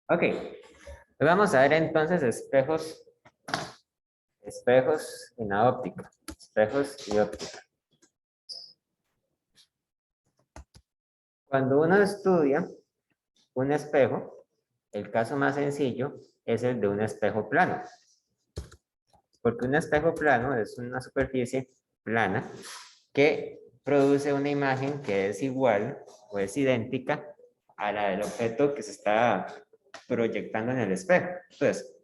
Ok, pues vamos a ver entonces espejos en la óptica, espejos y óptica. Cuando uno estudia un espejo, el caso más sencillo es el de un espejo plano, porque un espejo plano es una superficie plana que produce una imagen que es igual o es idéntica a la del objeto que se está proyectando en el espejo. Entonces,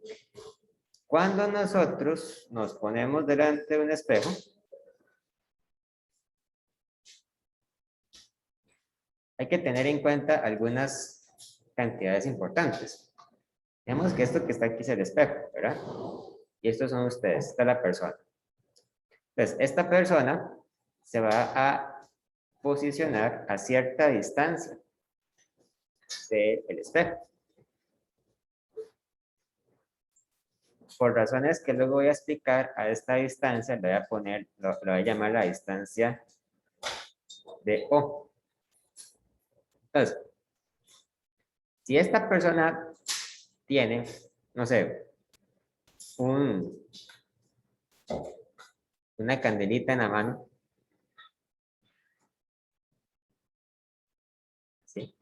cuando nosotros nos ponemos delante de un espejo, hay que tener en cuenta algunas cantidades importantes. Digamos que esto que está aquí es el espejo, ¿verdad? Y estos son ustedes, esta es la persona. Entonces, esta persona se va a posicionar a cierta distancia del espejo. Por razones que luego voy a explicar, a esta distancia le voy a poner, lo voy a llamar la distancia de O. Entonces, si esta persona tiene, no sé, una candelita en la mano, ¿sí?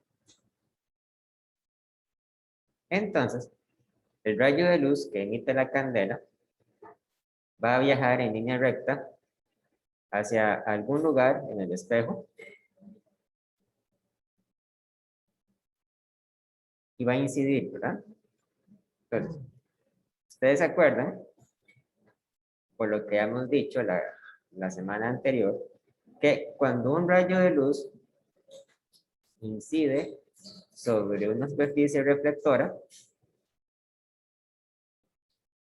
Entonces, el rayo de luz que emite la candela va a viajar en línea recta hacia algún lugar en el espejo y va a incidir, ¿verdad? Entonces, ustedes se acuerdan, por lo que hemos dicho la semana anterior, que cuando un rayo de luz incide sobre una superficie reflectora,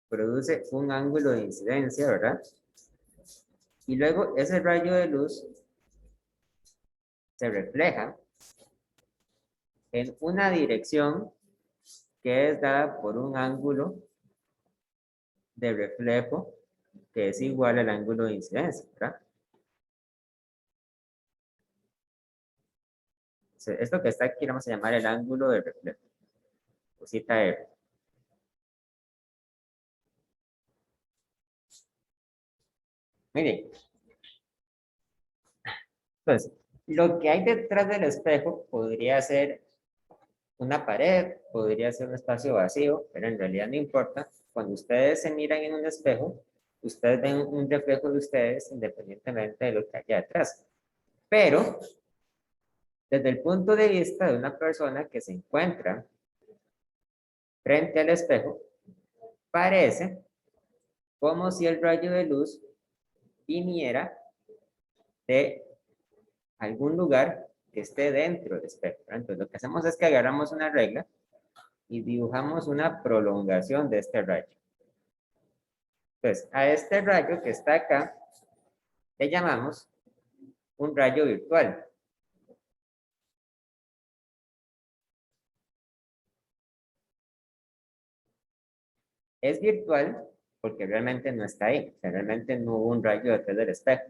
produce un ángulo de incidencia, ¿verdad? Y luego ese rayo de luz se refleja en una dirección que es dada por un ángulo de reflejo que es igual al ángulo de incidencia, ¿verdad? Esto que está aquí lo vamos a llamar el ángulo de reflejo, cosita R. Muy bien. Entonces, lo que hay detrás del espejo podría ser una pared, podría ser un espacio vacío, pero en realidad no importa. Cuando ustedes se miran en un espejo, ustedes ven un reflejo de ustedes independientemente de lo que haya detrás. Pero, desde el punto de vista de una persona que se encuentra frente al espejo, parece como si el rayo de luz viniera de algún lugar que esté dentro del espejo. Entonces, lo que hacemos es que agarramos una regla y dibujamos una prolongación de este rayo. Entonces, a este rayo que está acá, le llamamos un rayo virtual. Es virtual porque realmente no está ahí, o sea, realmente no hubo un rayo detrás del espejo.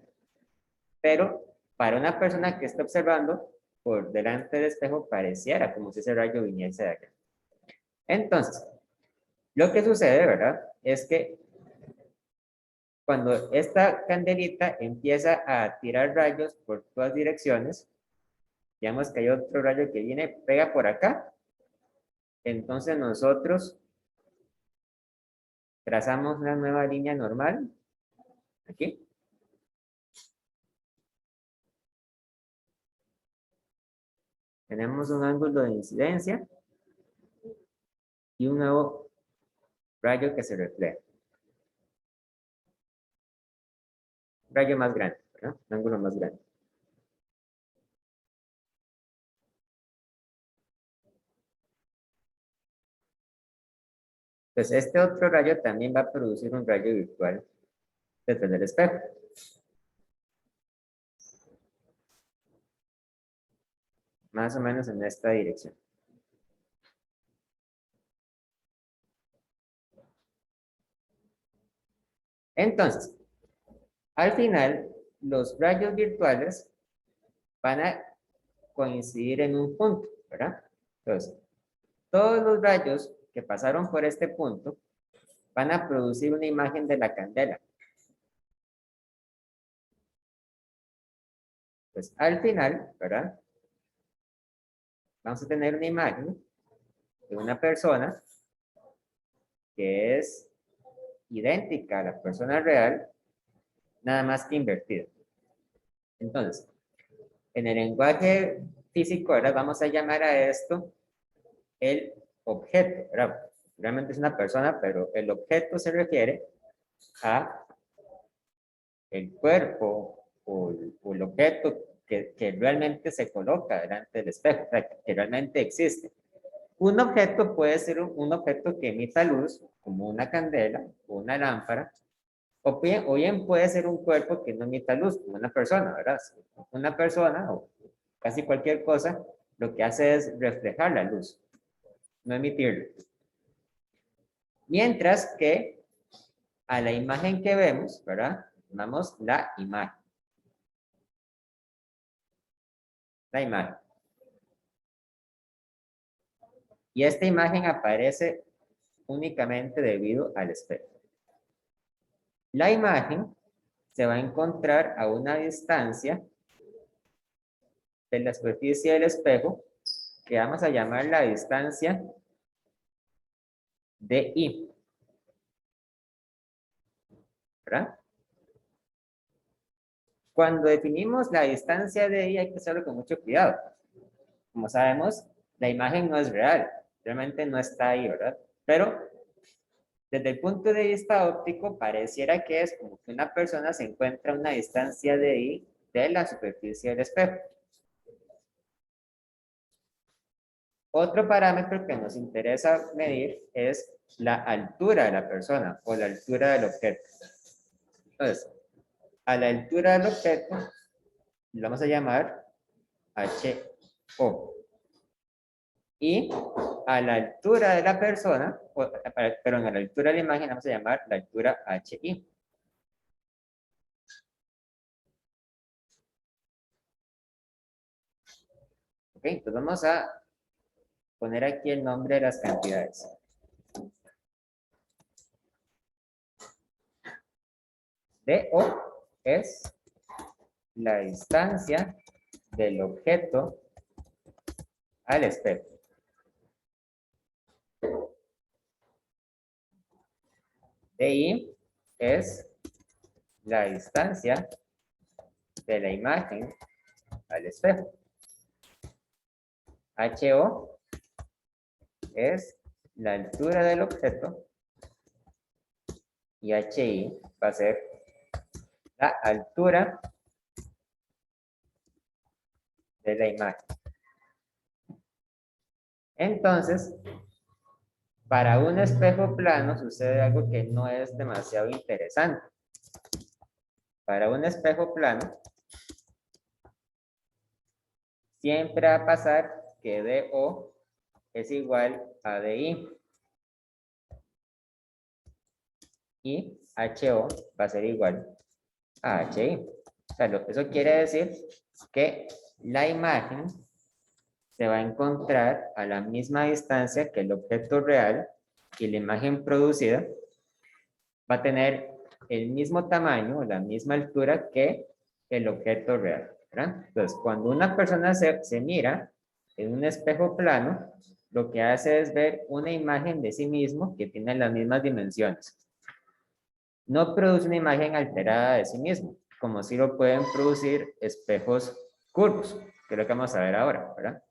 Pero para una persona que está observando, por delante del espejo pareciera como si ese rayo viniese de acá. Entonces, lo que sucede, ¿verdad? Es que cuando esta candelita empieza a tirar rayos por todas direcciones, digamos que hay otro rayo que viene, pega por acá, entonces nosotros trazamos una nueva línea normal, aquí, tenemos un ángulo de incidencia y un nuevo rayo que se refleja. Un rayo más grande, ¿verdad? Un ángulo más grande. Entonces, este otro rayo también va a producir un rayo virtual detrás del espejo. Más o menos en esta dirección. Entonces, al final, los rayos virtuales van a coincidir en un punto, ¿verdad? Entonces, Todos los rayos que pasaron por este punto van a producir una imagen de la candela. Pues al final, ¿verdad? Vamos a tener una imagen de una persona que es idéntica a la persona real, nada más que invertida. Entonces, en el lenguaje físico, ahora vamos a llamar a esto el objeto, ¿verdad? Realmente es una persona, pero el objeto se refiere a el cuerpo o el objeto que realmente se coloca delante del espejo, o sea, que realmente existe. Un objeto puede ser un objeto que emita luz, como una candela o una lámpara, o bien puede ser un cuerpo que no emita luz, como una persona, ¿verdad? Una persona o casi cualquier cosa, lo que hace es reflejar la luz, no emitirla. Mientras que a la imagen que vemos, ¿verdad? Llamamos la imagen. La imagen. Y esta imagen aparece únicamente debido al espejo. La imagen se va a encontrar a una distancia de la superficie del espejo que vamos a llamar la distancia de I. ¿Verdad? Cuando definimos la distancia de I hay que hacerlo con mucho cuidado. Como sabemos, la imagen no es real, realmente no está ahí, ¿verdad? Pero desde el punto de vista óptico pareciera que es como que una persona se encuentra a una distancia de I de la superficie del espejo. Otro parámetro que nos interesa medir es la altura de la persona o la altura del objeto. Entonces, a la altura del objeto lo vamos a llamar HO. Y a la altura de la persona, perdón, a la altura de la imagen vamos a llamar la altura HI. Ok, entonces vamos a poner aquí el nombre de las cantidades. DO es la distancia del objeto al espejo. DI es la distancia de la imagen al espejo. HO es la altura del objeto y HI va a ser la altura de la imagen. Entonces, para un espejo plano sucede algo que no es demasiado interesante. Para un espejo plano, siempre va a pasar que DO es igual a DI. Y HO va a ser igual a HI. O sea, eso quiere decir que la imagen se va a encontrar a la misma distancia que el objeto real y la imagen producida va a tener el mismo tamaño o la misma altura que el objeto real, ¿verdad? Entonces, cuando una persona se mira en un espejo plano, lo que hace es ver una imagen de sí mismo que tiene las mismas dimensiones. No produce una imagen alterada de sí mismo, como si lo pueden producir espejos curvos, que es lo que vamos a ver ahora, ¿verdad?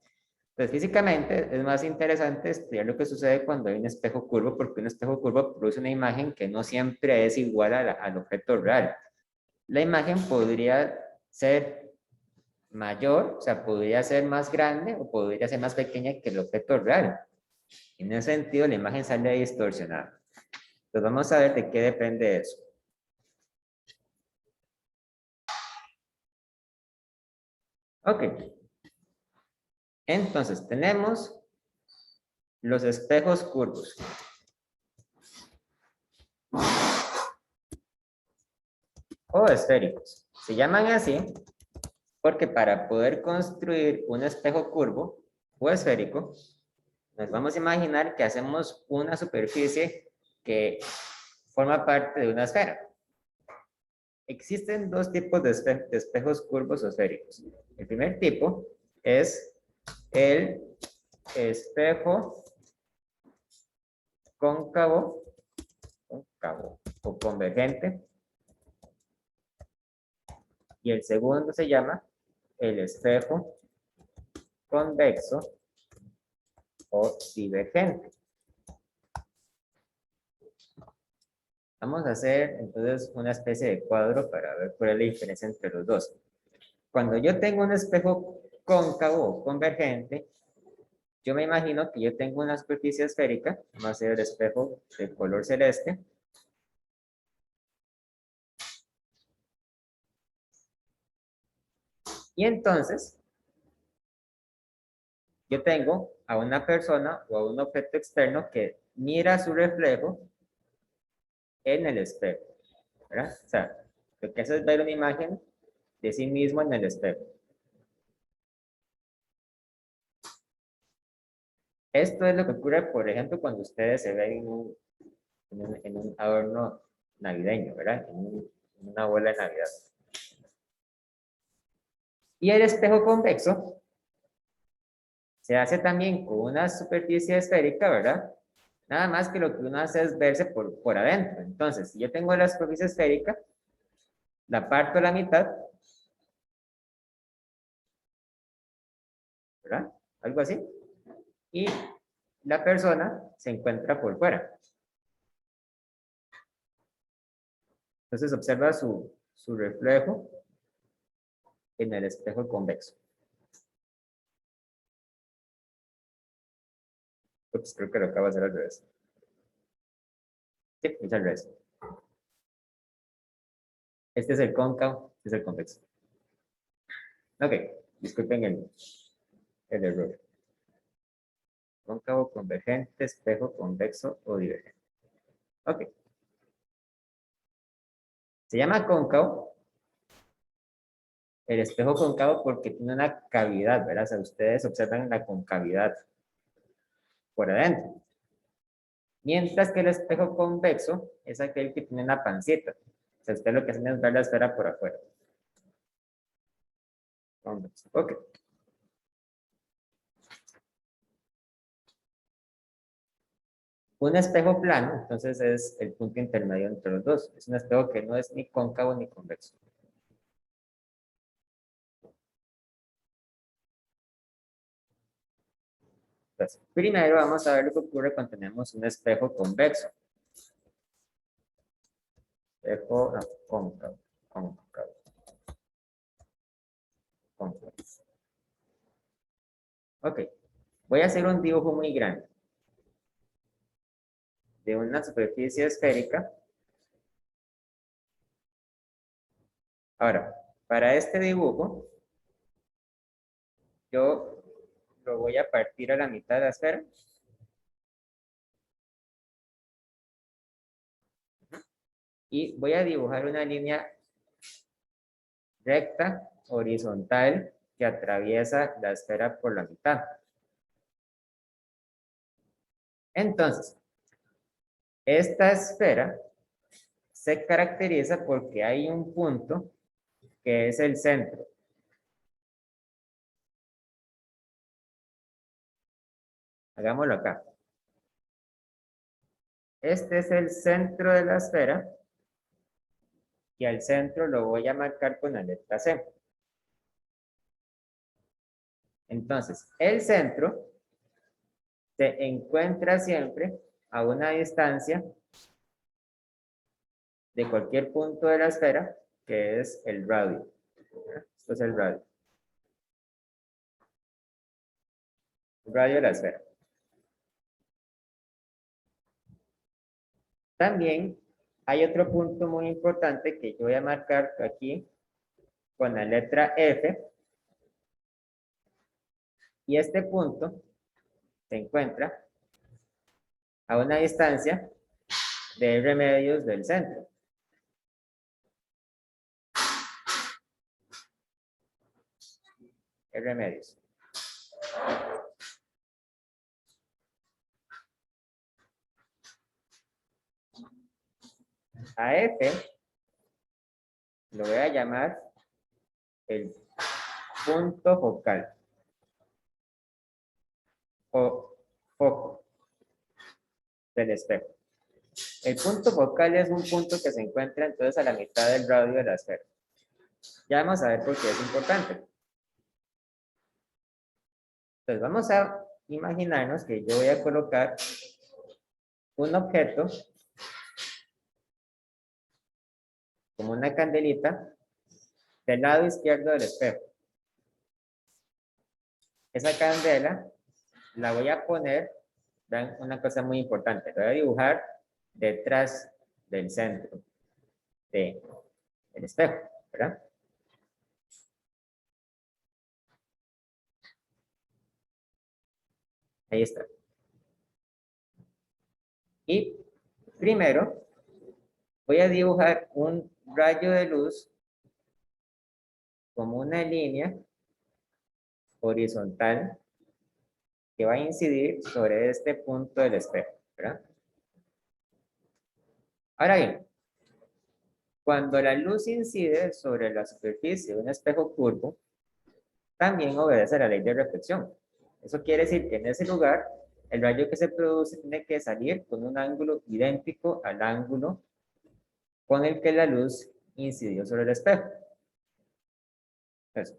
Entonces, físicamente es más interesante estudiar lo que sucede cuando hay un espejo curvo, porque un espejo curvo produce una imagen que no siempre es igual al objeto real. La imagen podría ser mayor, o sea, podría ser más grande o podría ser más pequeña que el objeto real. En ese sentido, la imagen sale distorsionada. Entonces, vamos a ver de qué depende eso. Ok. Entonces, tenemos los espejos curvos. O esféricos. Se llaman así porque para poder construir un espejo curvo o esférico, Nos vamos a imaginar que hacemos una superficie que forma parte de una esfera. Existen dos tipos de espejos curvos o esféricos. El primer tipo es el espejo cóncavo o convergente. Y el segundo se llama el espejo convexo o divergente. Vamos a hacer entonces una especie de cuadro para ver cuál es la diferencia entre los dos. Cuando yo tengo un espejo cóncavo o convergente, yo me imagino que yo tengo una superficie esférica, vamos a hacer el espejo de color celeste. Y entonces, yo tengo a una persona o a un objeto externo que mira su reflejo en el espejo, ¿verdad? O sea, lo que hace es ver una imagen de sí mismo en el espejo. Esto es lo que ocurre, por ejemplo, cuando ustedes se ven en un adorno navideño, ¿verdad? En una bola de Navidad. Y el espejo convexo se hace también con una superficie esférica, ¿verdad? Nada más que lo que uno hace es verse por adentro. Entonces, si yo tengo la superficie esférica, la parto a la mitad, ¿verdad? Algo así. Y la persona se encuentra por fuera. Entonces, observa su reflejo en el espejo convexo. Ups, creo que lo acabo de hacer al revés. Sí, es al revés. Este es el cóncavo, este es el convexo. Ok, disculpen el error. Cóncavo, convergente, espejo, convexo o divergente. Ok. Se llama cóncavo el espejo cóncavo porque tiene una cavidad, ¿verdad? O sea, ustedes observan la concavidad por adentro. Mientras que el espejo convexo es aquel que tiene una pancita. O sea, ustedes lo que hacen es ver la esfera por afuera. Convexo. Ok. Un espejo plano, entonces es el punto intermedio entre los dos. Es un espejo que no es ni cóncavo ni convexo. Entonces, primero vamos a ver lo que ocurre cuando tenemos un espejo convexo. Espejo cóncavo, cóncavo, cóncavo. Ok, voy a hacer un dibujo muy grande de una superficie esférica. Ahora, para este dibujo, yo lo voy a partir a la mitad de la esfera. Y voy a dibujar una línea recta, horizontal, que atraviesa la esfera por la mitad. Entonces, esta esfera se caracteriza porque hay un punto que es el centro. Hagámoslo acá. Este es el centro de la esfera y al centro lo voy a marcar con la letra C. Entonces, el centro se encuentra siempre a una distancia de cualquier punto de la esfera, que es el radio. Esto es el radio. El radio de la esfera. También hay otro punto muy importante que yo voy a marcar aquí con la letra F. Y este punto se encuentra a una distancia de R medios del centro. R medios. A F lo voy a llamar el punto focal o foco del espejo. El punto focal es un punto que se encuentra entonces a la mitad del radio de la esfera. Ya vamos a ver por qué es importante. Entonces vamos a imaginarnos que yo voy a colocar un objeto como una candelita del lado izquierdo del espejo. Esa candela la voy a poner, vean una cosa muy importante, la voy a dibujar detrás del centro del espejo, ¿verdad? Ahí está. Y primero voy a dibujar un rayo de luz como una línea horizontal que va a incidir sobre este punto del espejo, ¿verdad? Ahora bien, cuando la luz incide sobre la superficie de un espejo curvo, también obedece a la ley de reflexión. Eso quiere decir que en ese lugar, el rayo que se produce tiene que salir con un ángulo idéntico al ángulo con el que la luz incidió sobre el espejo. Entonces,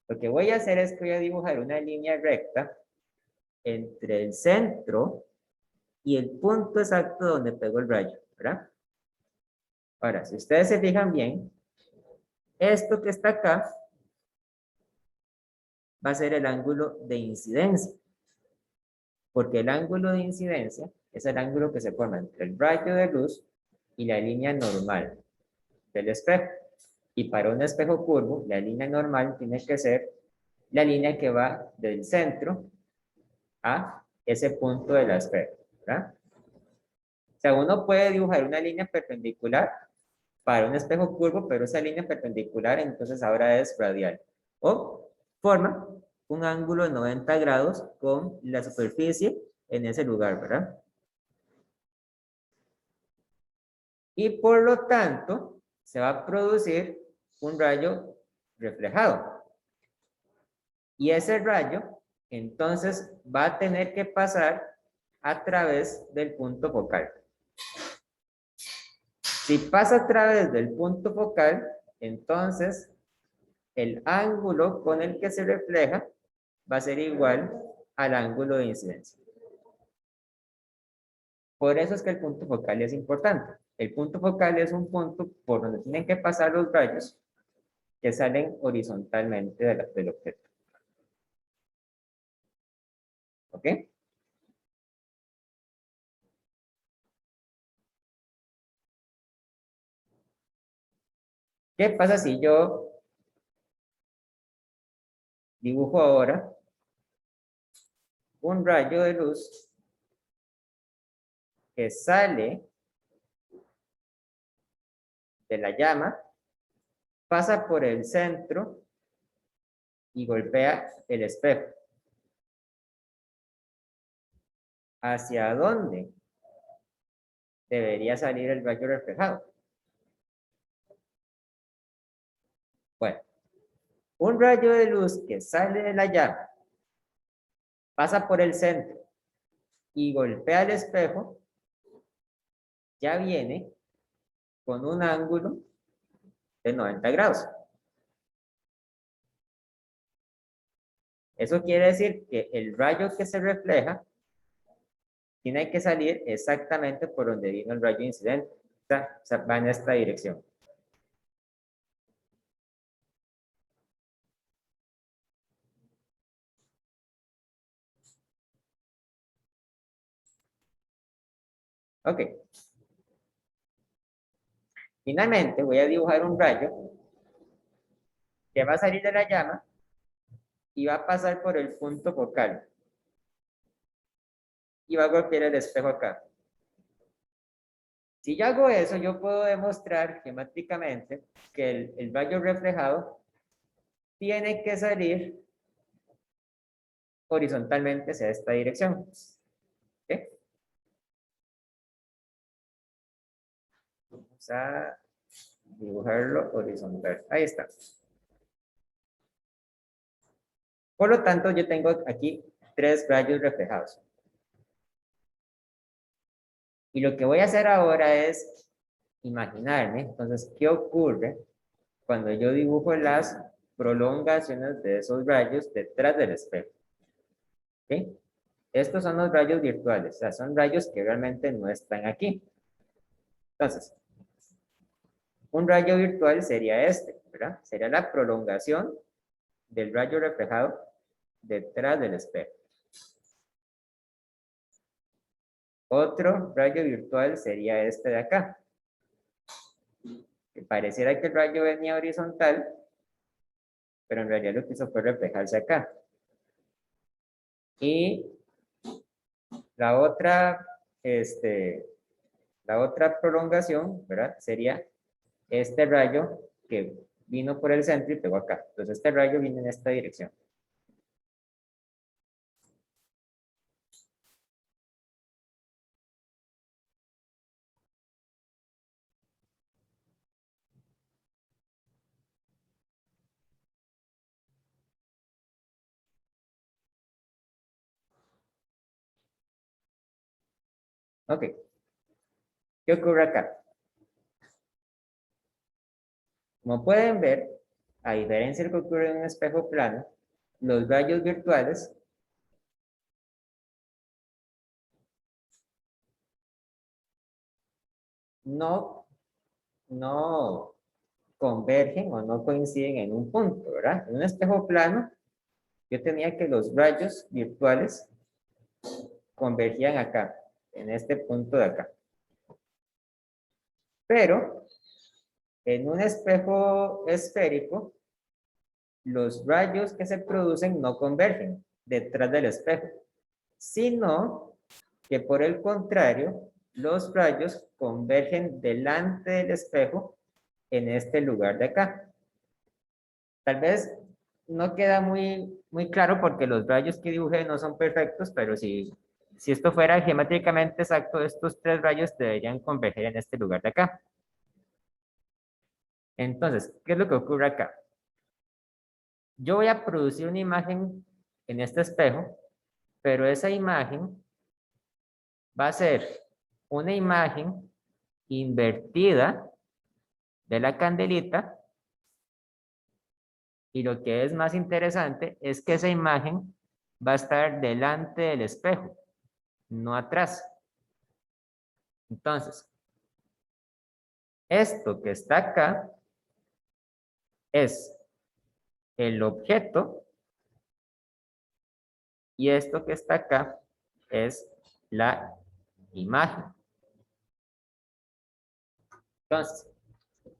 lo que voy a hacer es que voy a dibujar una línea recta entre el centro y el punto exacto donde pego el rayo, ¿verdad? Ahora, si ustedes se fijan bien, esto que está acá va a ser el ángulo de incidencia, porque el ángulo de incidencia es el ángulo que se forma entre el rayo de luz y la línea normal del espejo. Y para un espejo curvo, la línea normal tiene que ser la línea que va del centro a ese punto de la esfera, ¿verdad? O sea, uno puede dibujar una línea perpendicular para un espejo curvo, pero esa línea perpendicular entonces ahora es radial. O forma un ángulo de 90 grados con la superficie en ese lugar, ¿verdad? Y por lo tanto, se va a producir un rayo reflejado. Y ese rayo, entonces, va a tener que pasar a través del punto focal. Si pasa a través del punto focal, entonces el ángulo con el que se refleja va a ser igual al ángulo de incidencia. Por eso es que el punto focal es importante. El punto focal es un punto por donde tienen que pasar los rayos que salen horizontalmente del objeto. ¿Ok? ¿Qué pasa si yo dibujo ahora un rayo de luz que sale de la llama, pasa por el centro y golpea el espejo? ¿Hacia dónde debería salir el rayo reflejado? Bueno, un rayo de luz que sale de la llama, pasa por el centro y golpea el espejo, ya viene con un ángulo de 90 grados. Eso quiere decir que el rayo que se refleja tiene que salir exactamente por donde vino el rayo incidente. O sea, va en esta dirección. Ok. Finalmente voy a dibujar un rayo que va a salir de la llama y va a pasar por el punto focal. Y va a golpear el espejo acá. Si yo hago eso, yo puedo demostrar geométricamente que el rayo reflejado tiene que salir horizontalmente hacia esta dirección. ¿Okay? Vamos a dibujarlo horizontal. Ahí está. Por lo tanto, yo tengo aquí 3 rayos reflejados. Y lo que voy a hacer ahora es imaginarme, entonces, ¿qué ocurre cuando yo dibujo las prolongaciones de esos rayos detrás del espejo? ¿Sí? Estos son los rayos virtuales, o sea, son rayos que realmente no están aquí. Entonces, un rayo virtual sería este, ¿verdad? Sería la prolongación del rayo reflejado detrás del espejo. Otro rayo virtual sería este de acá. Que pareciera que el rayo venía horizontal, pero en realidad lo que hizo fue reflejarse acá. Y la otra, la otra prolongación, ¿verdad? Sería este rayo que vino por el centro y pegó acá. Entonces este rayo viene en esta dirección. Ok, ¿qué ocurre acá? Como pueden ver, a diferencia de lo que ocurre en un espejo plano, los rayos virtuales no, no convergen o no coinciden en un punto, ¿verdad? En un espejo plano, yo tenía que los rayos virtuales convergían acá, en este punto de acá. Pero en un espejo esférico, los rayos que se producen no convergen detrás del espejo, sino que por el contrario, los rayos convergen delante del espejo en este lugar de acá. Tal vez no queda muy claro porque los rayos que dibujé no son perfectos, pero si esto fuera geométricamente exacto, estos 3 rayos deberían converger en este lugar de acá. Entonces, ¿qué es lo que ocurre acá? Yo voy a producir una imagen en este espejo, pero esa imagen va a ser una imagen invertida de la candelita, y lo que es más interesante es que esa imagen va a estar delante del espejo, no atrás. Entonces, esto que está acá es el objeto y esto que está acá es la imagen. Entonces,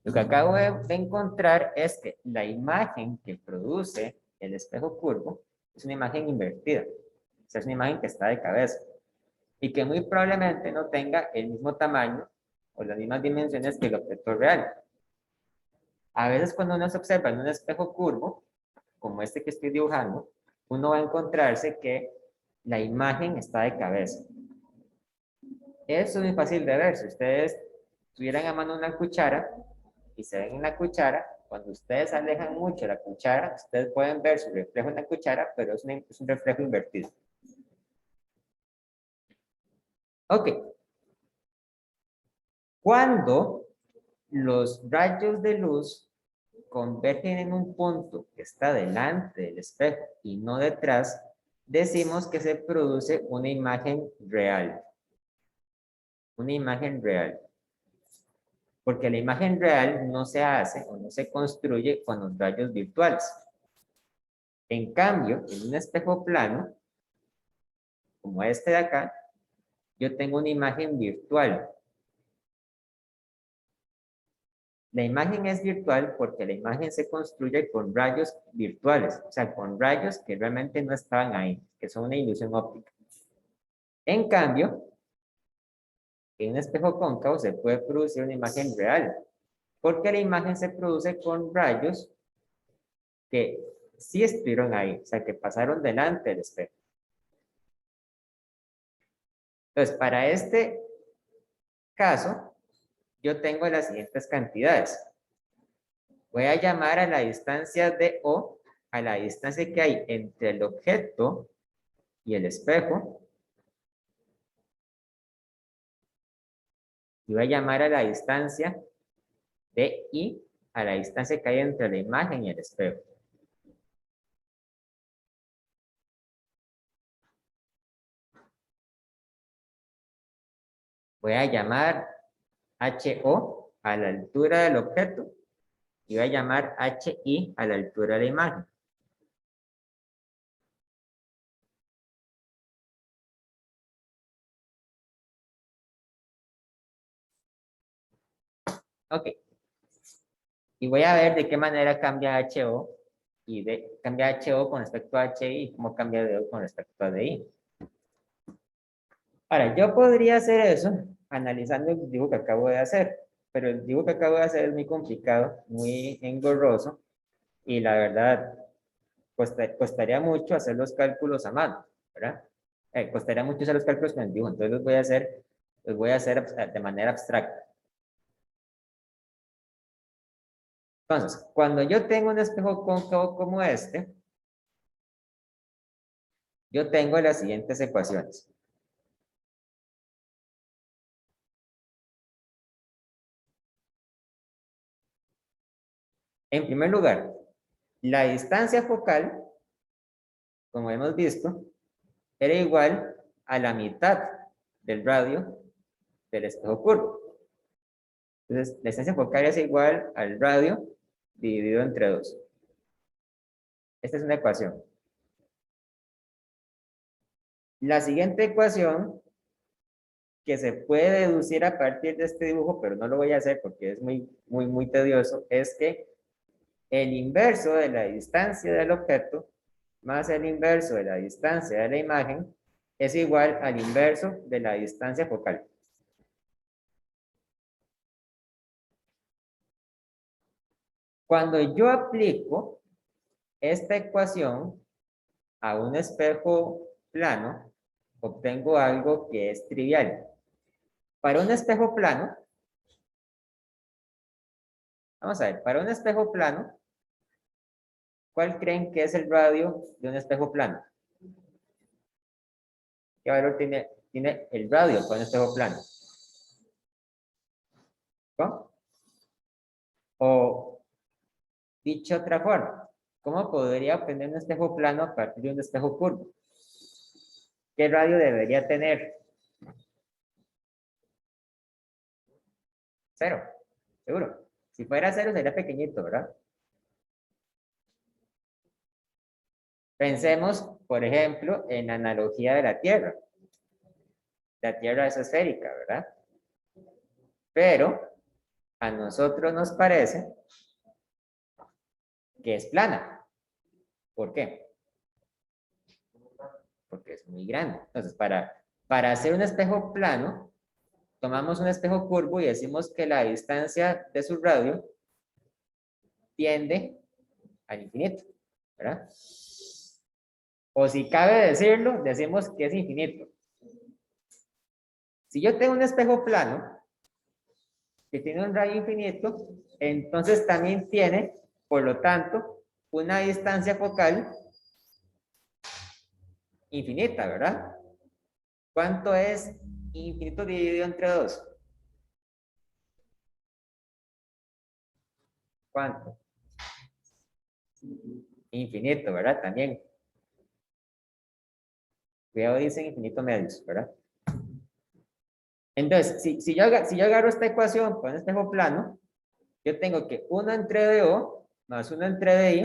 lo que acabo de encontrar es que la imagen que produce el espejo curvo es una imagen invertida. O sea, es una imagen que está de cabeza y que muy probablemente no tenga el mismo tamaño o las mismas dimensiones que el objeto real. A veces cuando uno se observa en un espejo curvo, como este que estoy dibujando, uno va a encontrarse que la imagen está de cabeza. Eso es muy fácil de ver. Si ustedes tuvieran a mano una cuchara y se ven en la cuchara, cuando ustedes alejan mucho la cuchara, ustedes pueden ver su reflejo en la cuchara, pero es un reflejo invertido. Ok. Cuando los rayos de luz convergen en un punto que está delante del espejo y no detrás, decimos que se produce una imagen real. Una imagen real. Porque la imagen real no se hace o no se construye con los rayos virtuales. En cambio, en un espejo plano, como este de acá, yo tengo una imagen virtual. La imagen es virtual porque la imagen se construye con rayos virtuales, o sea, con rayos que realmente no estaban ahí, que son una ilusión óptica. En cambio, en un espejo cóncavo se puede producir una imagen real, porque la imagen se produce con rayos que sí estuvieron ahí, o sea, que pasaron delante del espejo. Entonces, para este caso, yo tengo las siguientes cantidades. Voy a llamar a la distancia de O, a la distancia que hay entre el objeto y el espejo. Y voy a llamar a la distancia de I, a la distancia que hay entre la imagen y el espejo. Voy a llamar HO a la altura del objeto y voy a llamar HI a la altura de la imagen. Ok. Y voy a ver de qué manera cambia HO y cambia HO con respecto a HI y cómo cambia DO con respecto a DI. Ahora, yo podría hacer eso analizando el dibujo que acabo de hacer, pero el dibujo que acabo de hacer es muy complicado, muy engorroso y la verdad costaría mucho hacer los cálculos a mano, ¿verdad? Costaría mucho hacer los cálculos con el dibujo, entonces los voy a hacer de manera abstracta. Entonces, cuando yo tengo un espejo cóncavo como este, yo tengo las siguientes ecuaciones. En primer lugar, la distancia focal, como hemos visto, era igual a la mitad del radio del espejo curvo. Entonces, la distancia focal es igual al radio dividido entre 2. Esta es una ecuación. La siguiente ecuación, que se puede deducir a partir de este dibujo, pero no lo voy a hacer porque es muy tedioso, es que el inverso de la distancia del objeto más el inverso de la distancia de la imagen es igual al inverso de la distancia focal. Cuando yo aplico esta ecuación a un espejo plano, obtengo algo que es trivial. Para un espejo plano, vamos a ver, para un espejo plano, ¿cuál creen que es el radio de un espejo plano? ¿Qué valor tiene el radio para un espejo plano? ¿Cómo? O dicho de otra forma, ¿cómo podría obtener un espejo plano a partir de un espejo curvo? ¿Qué radio debería tener? 0, seguro. Si fuera 0 sería pequeñito, ¿verdad? Pensemos, por ejemplo, en la analogía de la Tierra. La Tierra es esférica, ¿verdad? Pero a nosotros nos parece que es plana. ¿Por qué? Porque es muy grande. Entonces, para hacer un espejo plano, tomamos un espejo curvo y decimos que la distancia de su radio tiende al infinito, ¿verdad? O si cabe decirlo, decimos que es infinito. Si yo tengo un espejo plano que tiene un radio infinito, entonces también tiene, por lo tanto, una distancia focal infinita, ¿verdad? ¿Cuánto es infinito dividido entre 2? ¿Cuánto? Infinito, ¿verdad? También. Cuidado, dicen infinito medios, ¿verdad? Entonces, si yo agarro esta ecuación con un espejo plano, yo tengo que 1 entre DO más 1 entre DI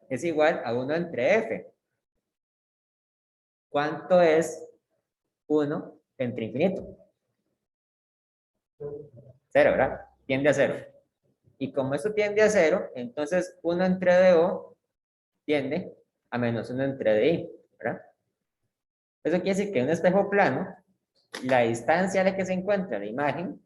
es igual a 1 entre F. ¿Cuánto es 1 entre infinito? 0, ¿verdad? Tiende a 0. Y como esto tiende a 0, entonces 1 entre DO tiende a menos 1 entre DI, ¿verdad? Eso quiere decir que en un espejo plano, la distancia a la que se encuentra la imagen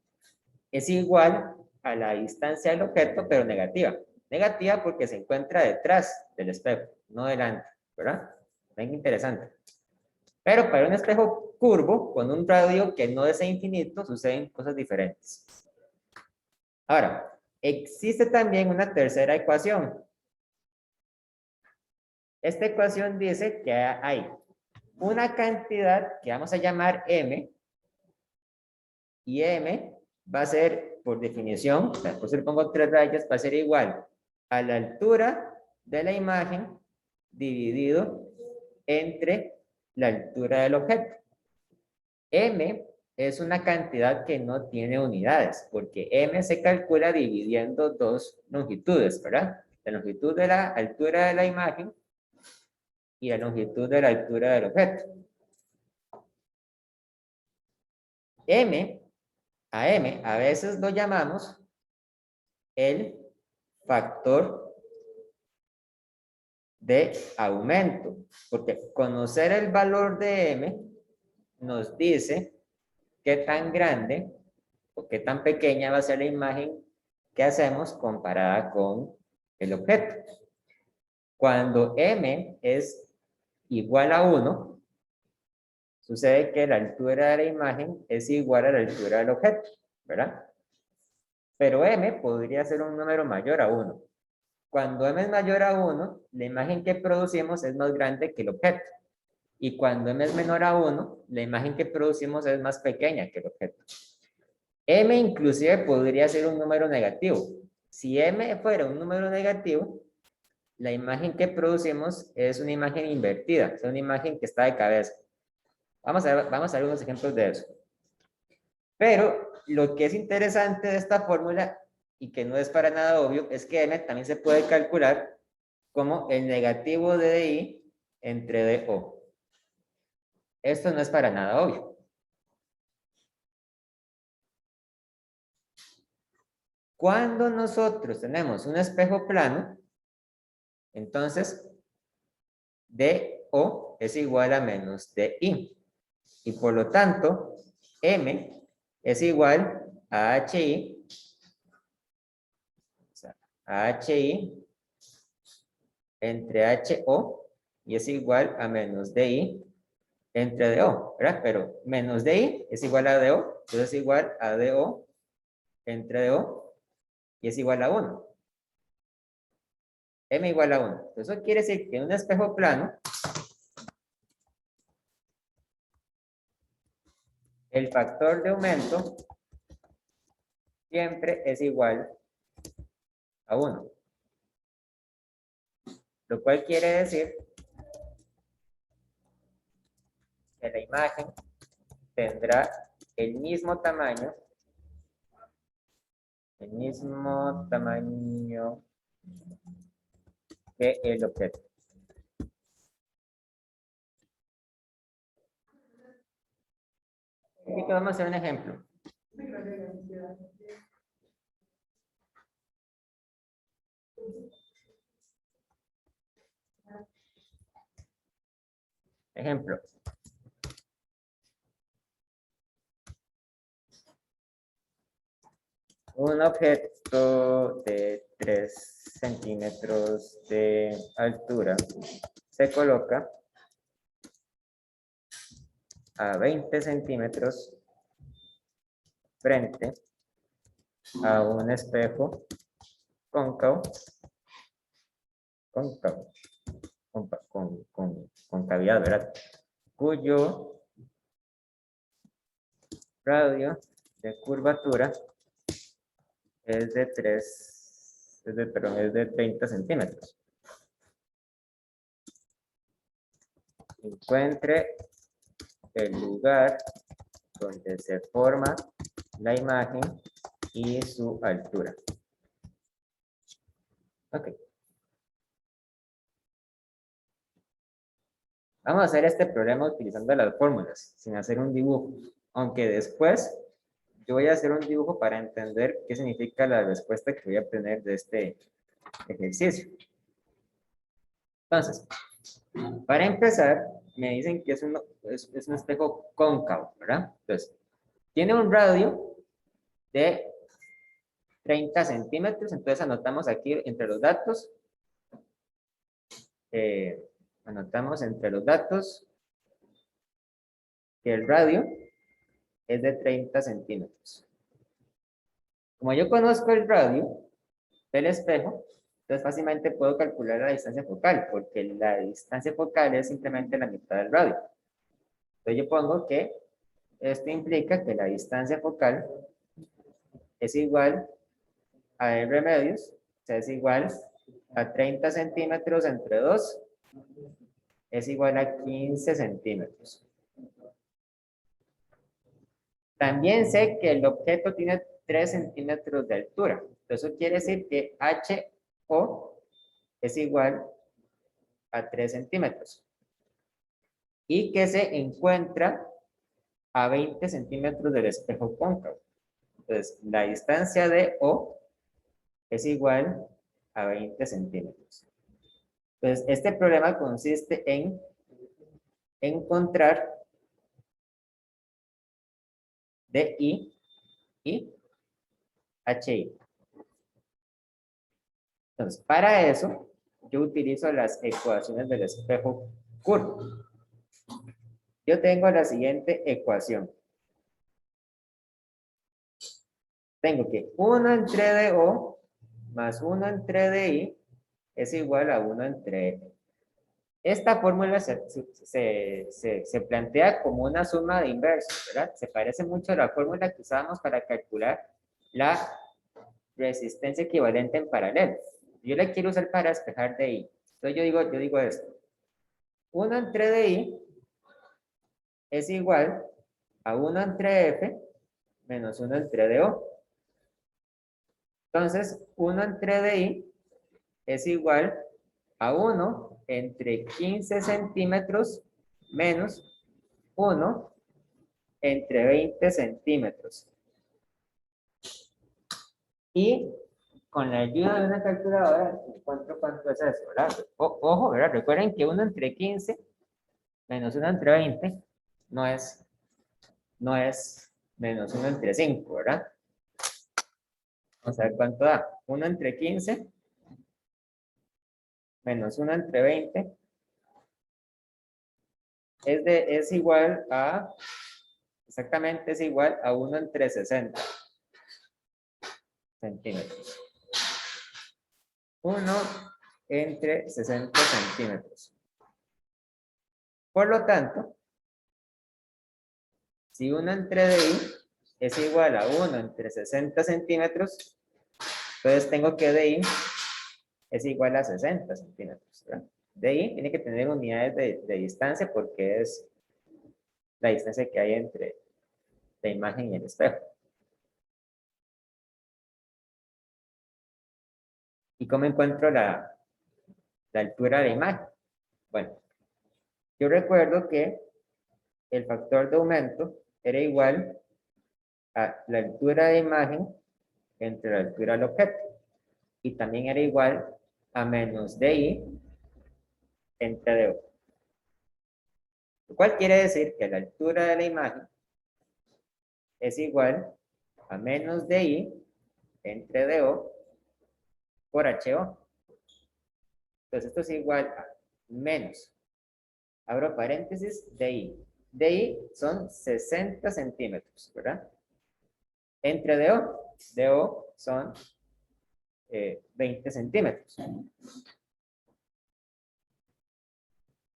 es igual a la distancia del objeto, pero negativa. Negativa porque se encuentra detrás del espejo, no delante, ¿verdad? Ven, interesante. Pero para un espejo curvo, con un radio que no es infinito, suceden cosas diferentes. Ahora, existe también una tercera ecuación. Esta ecuación dice que hay una cantidad que vamos a llamar m, y m va a ser, por definición, por eso le pongo 3 rayas, va a ser igual a la altura de la imagen dividido entre la altura del objeto. M es una cantidad que no tiene unidades, porque M se calcula dividiendo dos longitudes, ¿verdad? La longitud de la altura de la imagen y la longitud de la altura del objeto. M a veces lo llamamos el factor de aumento, porque conocer el valor de M nos dice qué tan grande o qué tan pequeña va a ser la imagen que hacemos comparada con el objeto. Cuando M es igual a 1, sucede que la altura de la imagen es igual a la altura del objeto, ¿verdad? Pero M podría ser un número mayor a 1. Cuando M es mayor a 1, la imagen que producimos es más grande que el objeto. Y cuando M es menor a 1, la imagen que producimos es más pequeña que el objeto. M inclusive podría ser un número negativo. Si M fuera un número negativo, la imagen que producimos es una imagen invertida, es una imagen que está de cabeza. Vamos a ver unos ejemplos de eso. Pero lo que es interesante de esta fórmula y que no es para nada obvio es que M también se puede calcular como el negativo de DI entre DO. Esto no es para nada obvio. Cuando nosotros tenemos un espejo plano, entonces DO es igual a menos DI. Y por lo tanto, M es igual a HI, a HI entre HO, y es igual a menos DI entre DO, ¿verdad? Pero menos DI es igual a DO, entonces es igual a DO entre DO, y es igual a 1. M igual a 1. Entonces eso quiere decir que en un espejo plano, el factor de aumento siempre es igual a 1. Lo cual quiere decir que la imagen tendrá el mismo tamaño que el objeto. Aquí vamos a hacer un ejemplo. Ejemplo. Un objeto de 3 centímetros de altura se coloca a 20 centímetros frente a un espejo cóncavo, con cavidad, ¿verdad? Cuyo radio de curvatura es de 30 centímetros. Encuentre el lugar donde se forma la imagen y su altura. Ok. Vamos a hacer este problema utilizando las fórmulas, sin hacer un dibujo. Aunque después yo voy a hacer un dibujo para entender qué significa la respuesta que voy a obtener de este ejercicio. Entonces, para empezar, me dicen que es un espejo cóncavo, ¿verdad? Entonces, tiene un radio de 30 centímetros, entonces anotamos aquí entre los datos, que el radio es de 30 centímetros. Como yo conozco el radio del espejo, entonces fácilmente puedo calcular la distancia focal, porque la distancia focal es simplemente la mitad del radio. Entonces yo pongo que esto implica que la distancia focal es igual a R medios, o sea, es igual a 30 centímetros entre 2, es igual a 15 centímetros. También sé que el objeto tiene 3 centímetros de altura. Eso quiere decir que HO es igual a 3 centímetros. Y que se encuentra a 20 centímetros del espejo cóncavo. Entonces, la distancia de O es igual a 20 centímetros. Entonces, este problema consiste en encontrar DI y HI. Entonces, para eso, yo utilizo las ecuaciones del espejo curvo. Yo tengo la siguiente ecuación. Tengo que 1 entre DO más 1 entre DI es igual a 1 entre F. Esta fórmula se plantea como una suma de inversos, ¿verdad? Se parece mucho a la fórmula que usábamos para calcular la resistencia equivalente en paralelo. Yo la quiero usar para despejar DI. Entonces yo digo esto. 1 entre DI es igual a 1 entre F menos 1 entre DO. Entonces, 1 entre DI es igual a 1 entre 15 centímetros menos 1 entre 20 centímetros. Y con la ayuda de una calculadora encuentro cuánto es eso, ¿verdad? Ojo, ¿verdad? Recuerden que 1 entre 15 menos 1 entre 20 no es menos 1 entre 5, ¿verdad? Vamos a ver cuánto da. 1 entre 15 menos 1 entre 20 es igual a, exactamente es igual a 1 entre 60 centímetros. 1 entre 60 centímetros. Por lo tanto, si 1 entre DI es igual a 1 entre 60 centímetros, entonces tengo que DI es igual a 60 centímetros, ¿verdad? DI tiene que tener unidades de distancia porque es la distancia que hay entre la imagen y el espejo. ¿Y cómo encuentro la altura de la imagen? Bueno, yo recuerdo que el factor de aumento era igual a la altura de imagen entre la altura del objeto. Y también era igual a menos DI entre DO. Lo cual quiere decir que la altura de la imagen es igual a menos DI entre DO por HO. Entonces esto es igual a menos, abro paréntesis, DI. DI son 60 centímetros, ¿verdad? Entre DO, DO son 20 centímetros.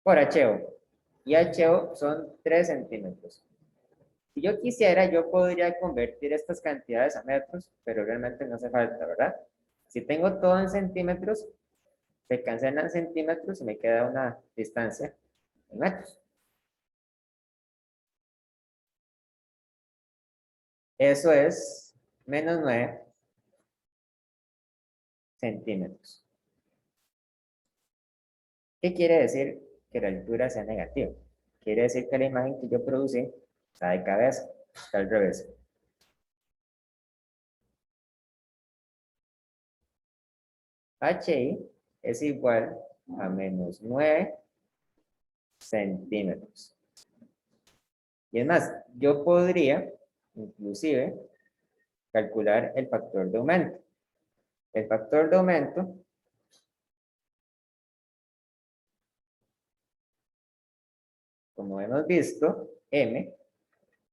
Por HO. Y HO son 3 centímetros. Si yo quisiera, yo podría convertir estas cantidades a metros, pero realmente no hace falta, ¿verdad? Si tengo todo en centímetros, se cancelan centímetros y me queda una distancia en metros. Eso es menos 9 centímetros. ¿Qué quiere decir que la altura sea negativa? Quiere decir que la imagen que yo producí está de cabeza, está al revés. HI es igual a menos 9 centímetros. Y es más, yo podría, inclusive, calcular el factor de aumento. El factor de aumento como hemos visto, M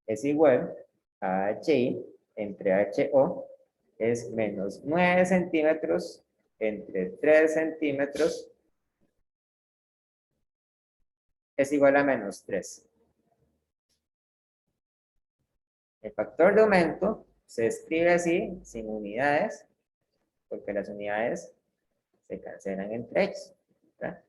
es igual a HI entre HO es menos 9 centímetros entre 3 centímetros es igual a menos 3. El factor de aumento se escribe así, sin unidades, porque las unidades se cancelan entre ellos, ¿verdad?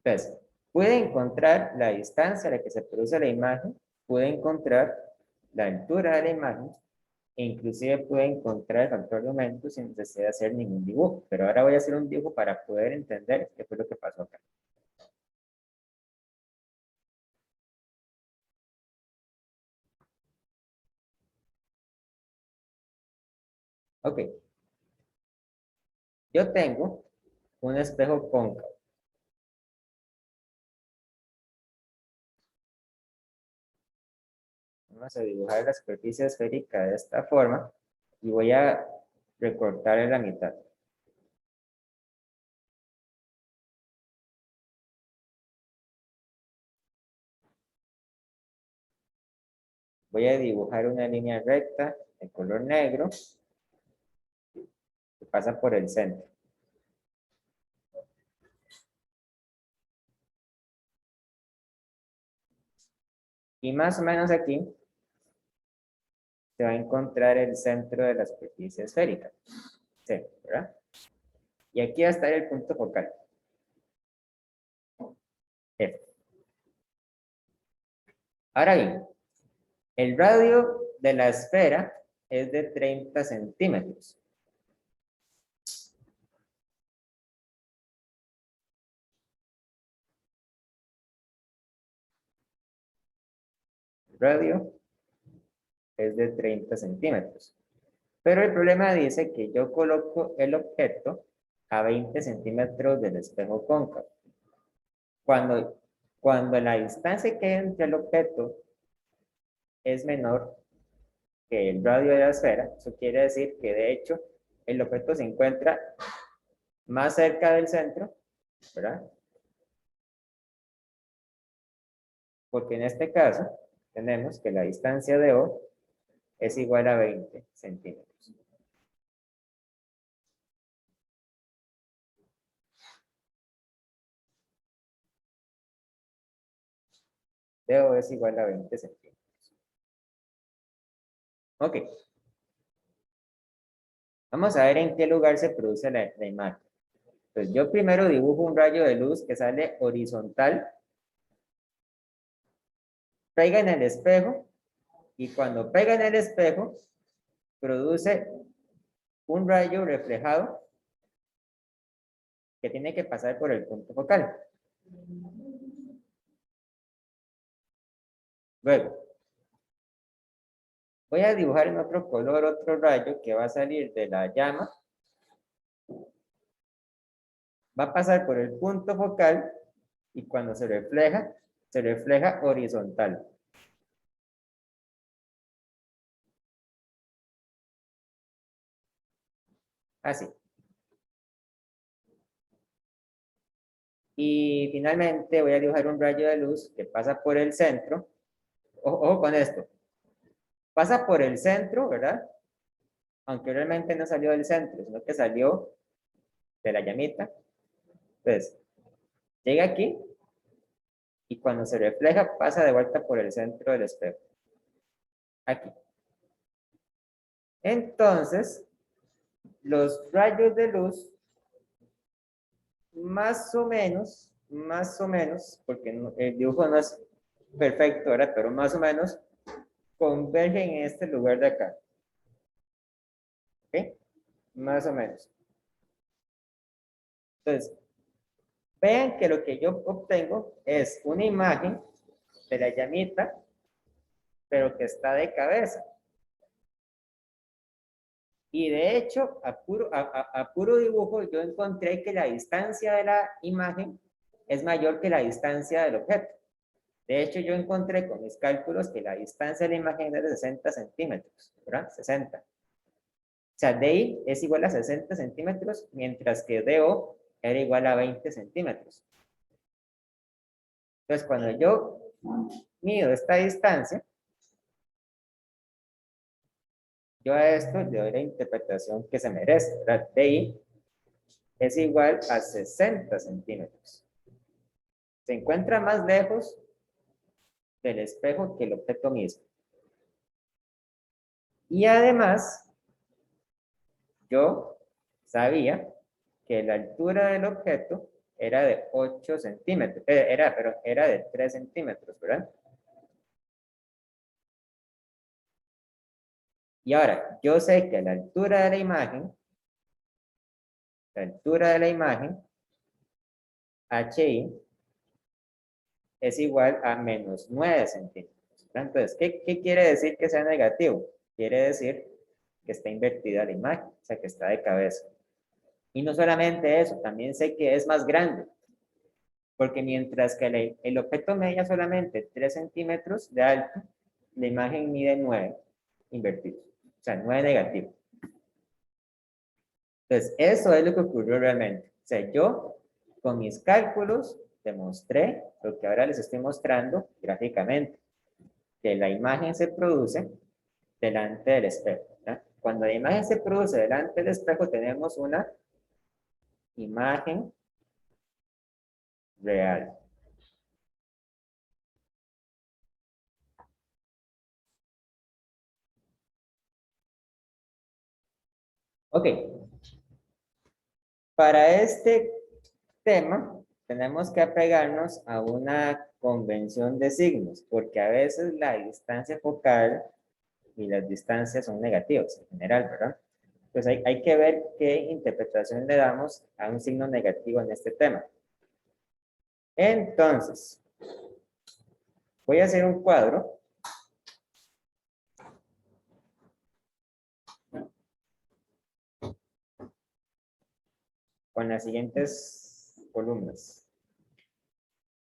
Entonces, pude encontrar la distancia a la que se produce la imagen, pude encontrar la altura de la imagen, e inclusive pude encontrar el factor de aumento sin necesidad de hacer ningún dibujo. Pero ahora voy a hacer un dibujo para poder entender qué fue lo que pasó acá. Ok, yo tengo un espejo cóncavo. Vamos a dibujar la superficie esférica de esta forma y voy a recortar en la mitad. Voy a dibujar una línea recta de color negro que pasa por el centro. Y más o menos aquí se va a encontrar el centro de la superficie esférica. Sí, ¿verdad? Y aquí va a estar el punto focal. F. Ahora bien, el radio de la esfera es de 30 centímetros. El radio es de 30 centímetros. Pero el problema dice que yo coloco el objeto a 20 centímetros del espejo cóncavo. Cuando la distancia que hay entre el objeto es menor que el radio de la esfera, eso quiere decir que de hecho el objeto se encuentra más cerca del centro, ¿verdad? Porque en este caso tenemos que la distancia de O es igual a 20 centímetros. De O es igual a 20 centímetros. Ok. Vamos a ver en qué lugar se produce la imagen. Entonces yo primero dibujo un rayo de luz que sale horizontal, pega en el espejo y cuando pega en el espejo produce un rayo reflejado que tiene que pasar por el punto focal. Luego, voy a dibujar en otro color otro rayo que va a salir de la llama, va a pasar por el punto focal y cuando se refleja horizontal. Así. Y finalmente voy a dibujar un rayo de luz que pasa por el centro. Ojo con esto. Pasa por el centro, ¿verdad? Aunque realmente no salió del centro, sino que salió de la llamita. Entonces, llega aquí y cuando se refleja pasa de vuelta por el centro del espejo. Aquí. Entonces, los rayos de luz, más o menos, porque el dibujo no es perfecto, ¿verdad? Pero más o menos, convergen en este lugar de acá. ¿Ok? Más o menos. Entonces, vean que lo que yo obtengo es una imagen de la llamita, pero que está de cabeza. Y de hecho, a puro dibujo, yo encontré que la distancia de la imagen es mayor que la distancia del objeto. De hecho, yo encontré con mis cálculos que la distancia de la imagen es de 60 centímetros, ¿verdad? 60. O sea, DI es igual a 60 centímetros, mientras que DO era igual a 20 centímetros. Entonces, cuando yo mido esta distancia, yo a esto le doy la interpretación que se merece, ¿verdad? DI es igual a 60 centímetros. Se encuentra más lejos del espejo que el objeto mismo. Y además, yo sabía que la altura del objeto era de 8 centímetros, era de 3 centímetros, ¿verdad? Y ahora, yo sé que la altura de la imagen, HI, es igual a menos 9 centímetros. Entonces, ¿qué quiere decir que sea negativo? Quiere decir que está invertida la imagen, o sea, que está de cabeza. Y no solamente eso, también sé que es más grande, porque mientras que el objeto medía solamente 3 centímetros de alto, la imagen mide 9 invertidos, o sea, 9 negativos. Entonces, eso es lo que ocurrió realmente. O sea, yo con mis cálculos demostré lo que ahora les estoy mostrando gráficamente, que la imagen se produce delante del espejo, ¿verdad? Cuando la imagen se produce delante del espejo, tenemos una imagen real. Ok, para este tema tenemos que apegarnos a una convención de signos, porque a veces la distancia focal y las distancias son negativas en general, ¿verdad? Pues hay que ver qué interpretación le damos a un signo negativo en este tema. Entonces, voy a hacer un cuadro con las siguientes columnas.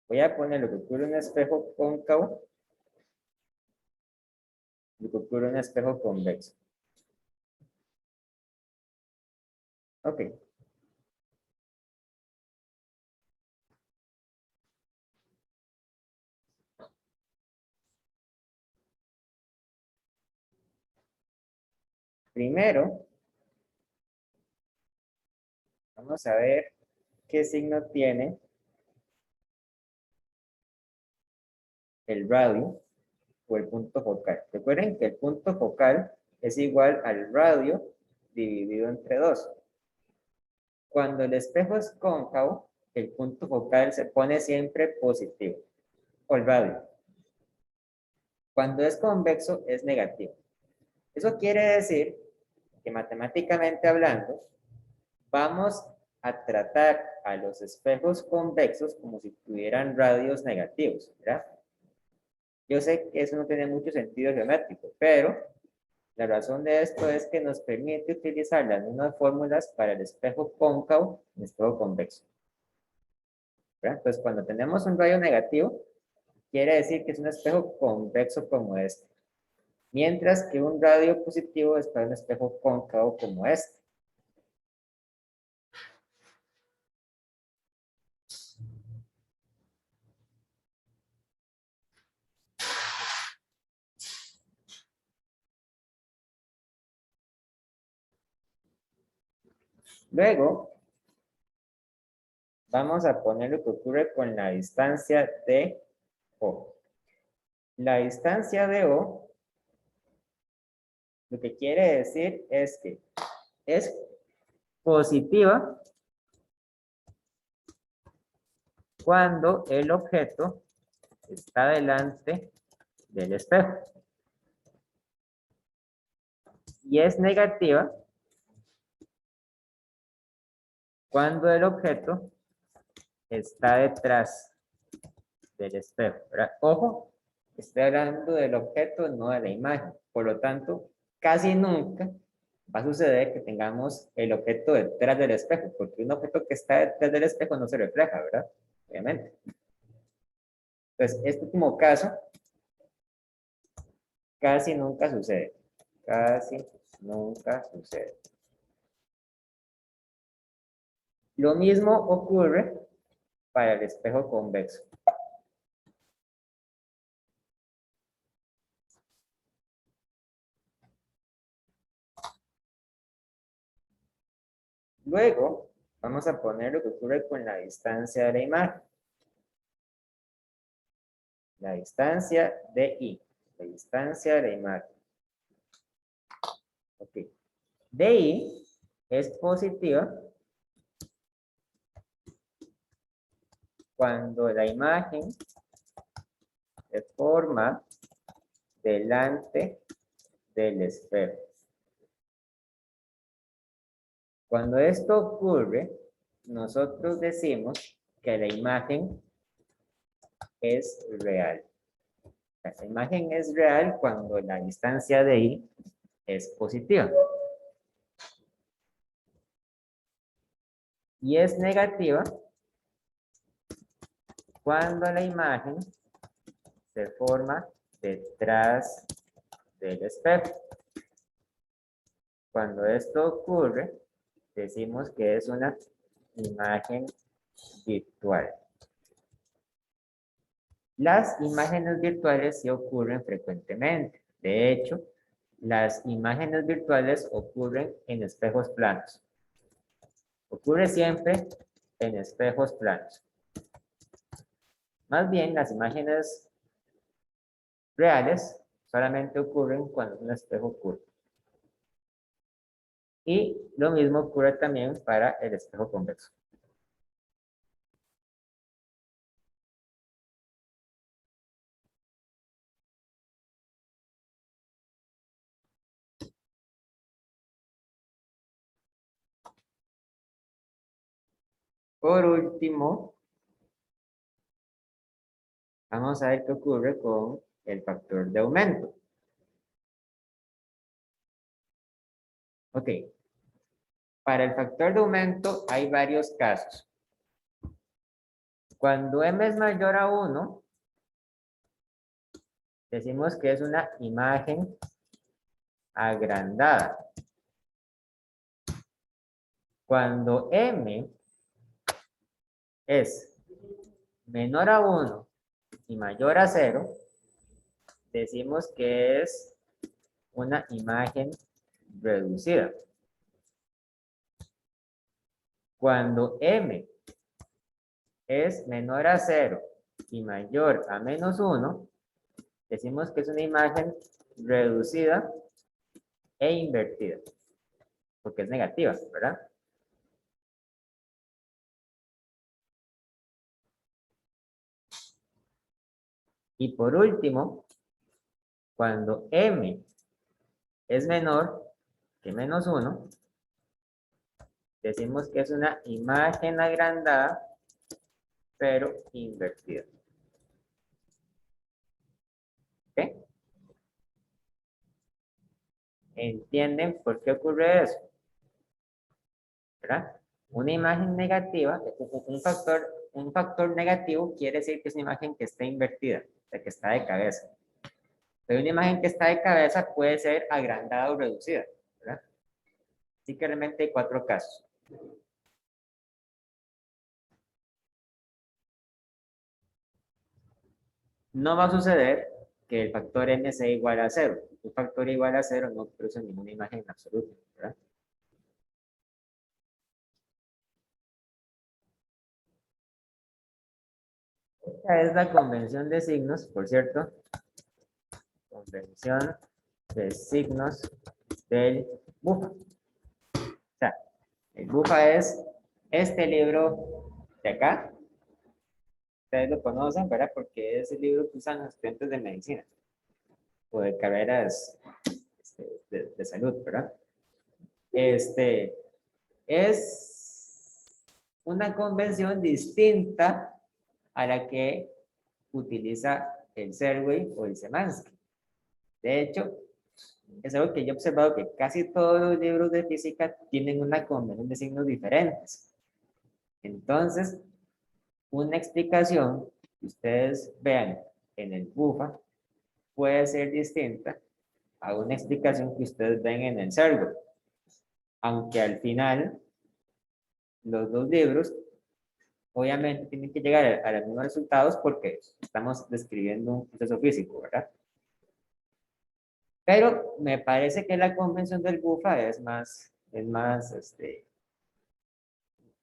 Voy a poner lo que ocurre en un espejo cóncavo, lo que ocurre en un espejo convexo. Ok. Primero, vamos a ver qué signo tiene el radio o el punto focal. Recuerden que el punto focal es igual al radio dividido entre 2. Cuando el espejo es cóncavo, el punto focal se pone siempre positivo, o el radio. Cuando es convexo, es negativo. Eso quiere decir que matemáticamente hablando, vamos a tratar a los espejos convexos como si tuvieran radios negativos, ¿verdad? Yo sé que eso no tiene mucho sentido geométrico, pero la razón de esto es que nos permite utilizar las mismas fórmulas para el espejo cóncavo y el espejo convexo, ¿verdad? Entonces, cuando tenemos un radio negativo, quiere decir que es un espejo convexo como este, mientras que un radio positivo es para un espejo cóncavo como este. Luego, vamos a poner lo que ocurre con la distancia de O. La distancia de O, lo que quiere decir es que es positiva cuando el objeto está delante del espejo. Y es negativa cuando el objeto está detrás del espejo, ¿verdad? Ojo, estoy hablando del objeto, no de la imagen. Por lo tanto, casi nunca va a suceder que tengamos el objeto detrás del espejo, porque un objeto que está detrás del espejo no se refleja, ¿verdad? Obviamente. Entonces, este último caso casi nunca sucede. Casi nunca sucede. Lo mismo ocurre para el espejo convexo. Luego, vamos a poner lo que ocurre con la distancia de la imagen. La distancia de I. La distancia de la imagen. Ok. DI es positiva cuando la imagen se forma delante del espejo. Cuando esto ocurre, nosotros decimos que la imagen es real. La imagen es real cuando la distancia de I es positiva. Y es negativa cuando la imagen se forma detrás del espejo. Cuando esto ocurre, decimos que es una imagen virtual. Las imágenes virtuales sí ocurren frecuentemente. De hecho, las imágenes virtuales ocurren en espejos planos. Ocurre siempre en espejos planos. Más bien, las imágenes reales solamente ocurren cuando es un espejo curvo. Y lo mismo ocurre también para el espejo convexo. Por último, vamos a ver qué ocurre con el factor de aumento. Ok. Para el factor de aumento hay varios casos. Cuando m es mayor a 1, decimos que es una imagen agrandada. Cuando m es menor a 1 y mayor a 0, decimos que es una imagen reducida. Cuando m es menor a 0 y mayor a menos 1, decimos que es una imagen reducida e invertida, porque es negativa, ¿verdad? Y por último, cuando m es menor que menos 1, decimos que es una imagen agrandada, pero invertida. ¿Ok? ¿Entienden por qué ocurre eso? ¿Verdad? Una imagen negativa, un factor negativo quiere decir que es una imagen que está invertida, o sea, que está de cabeza. Pero una imagen que está de cabeza puede ser agrandada o reducida, ¿verdad? Así que realmente hay 4 casos. No va a suceder que el factor n sea igual a 0. Un factor igual a 0 no produce ninguna imagen en absoluto, ¿verdad? Esta es la convención de signos, por cierto. Convención de signos del BUFA. O sea, el BUFA es este libro de acá. Ustedes lo conocen, ¿verdad? Porque es el libro que usan los estudiantes de medicina o de carreras de salud, ¿verdad? Es una convención distinta a la que utiliza el Serway o el Semansky. De hecho, es algo que yo he observado que casi todos los libros de física tienen una convención de signos diferentes. Entonces, una explicación que ustedes vean en el BUFA puede ser distinta a una explicación que ustedes ven en el Serway. Aunque al final, los dos libros obviamente tienen que llegar a los mismos resultados porque estamos describiendo un proceso físico, ¿verdad? Pero me parece que la convención del BUFA es más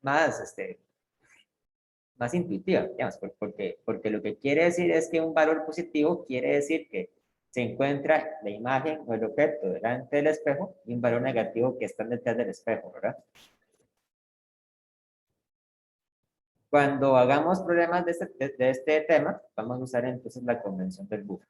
más, más intuitiva, digamos, porque lo que quiere decir es que un valor positivo quiere decir que se encuentra la imagen o el objeto delante del espejo y un valor negativo que está detrás del espejo, ¿verdad? Cuando hagamos problemas de este tema, vamos a usar entonces la convención del buffer.